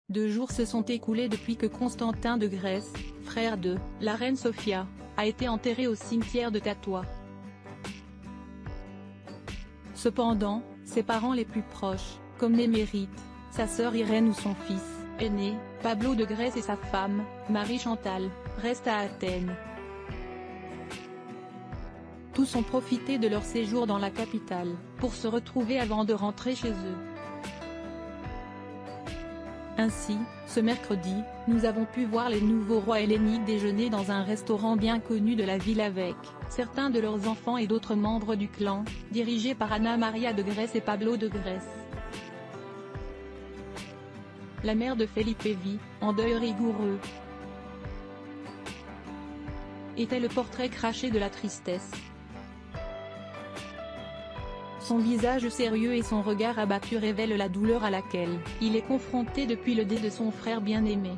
2 jours se sont écoulés depuis que Constantin de Grèce, frère de la reine Sophia, a été enterré au cimetière de Tatoua. Cependant, ses parents les plus proches, comme Némérite, sa sœur Irène ou son fils aîné, Pablo de Grèce et sa femme, Marie Chantal, restent à Athènes. Tous ont profité de leur séjour dans la capitale, pour se retrouver avant de rentrer chez eux. Ainsi, ce mercredi, nous avons pu voir les nouveaux rois helléniques déjeuner dans un restaurant bien connu de la ville avec certains de leurs enfants et d'autres membres du clan, dirigé par Anna Maria de Grèce et Pablo de Grèce. La mère de Felipe vit, en deuil rigoureux. Était le portrait craché de la tristesse. Son visage sérieux et son regard abattu révèlent la douleur à laquelle il est confronté depuis le décès de son frère bien-aimé.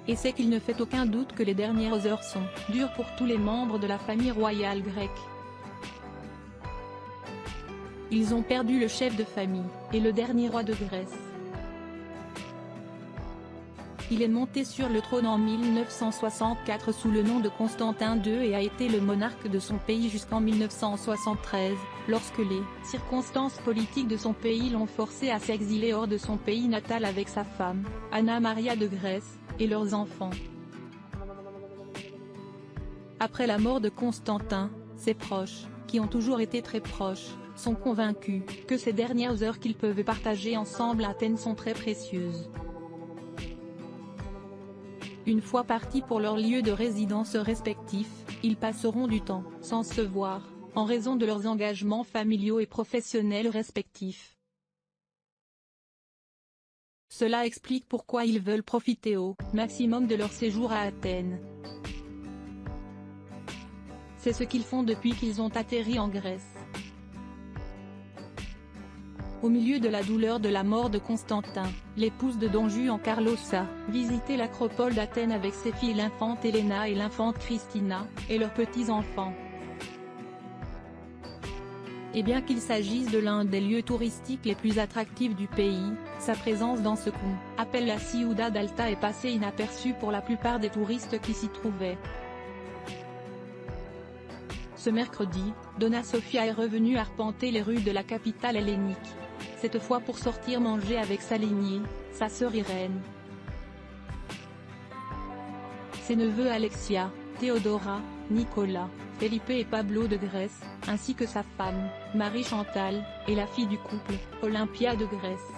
Et c'est qu'il ne fait aucun doute que les dernières heures sont dures pour tous les membres de la famille royale grecque. Ils ont perdu le chef de famille, et le dernier roi de Grèce. Il est monté sur le trône en 1964 sous le nom de Constantin II et a été le monarque de son pays jusqu'en 1973, lorsque les circonstances politiques de son pays l'ont forcé à s'exiler hors de son pays natal avec sa femme, Anna Maria de Grèce, et leurs enfants. Après la mort de Constantin, ses proches, qui ont toujours été très proches, sont convaincus que ces dernières heures qu'ils peuvent partager ensemble à Athènes sont très précieuses. Une fois partis pour leur lieu de résidence respectif, ils passeront du temps sans se voir, en raison de leurs engagements familiaux et professionnels respectifs. Cela explique pourquoi ils veulent profiter au maximum de leur séjour à Athènes. C'est ce qu'ils font depuis qu'ils ont atterri en Grèce. Au milieu de la douleur de la mort de Constantin, l'épouse de Don Juan Carlos a visité l'acropole d'Athènes avec ses filles l'infante Helena et l'infante Christina, et leurs petits-enfants. Et bien qu'il s'agisse de l'un des lieux touristiques les plus attractifs du pays, sa présence dans ce qu'on appelle la Ciudad Alta est passée inaperçue pour la plupart des touristes qui s'y trouvaient. Ce mercredi, Donna Sofia est revenue arpenter les rues de la capitale hellénique. Cette fois pour sortir manger avec sa lignée, sa sœur Irène, ses neveux Alexia, Théodora, Nicolas, Felipe et Pablo de Grèce, ainsi que sa femme, Marie Chantal, et la fille du couple, Olympia de Grèce.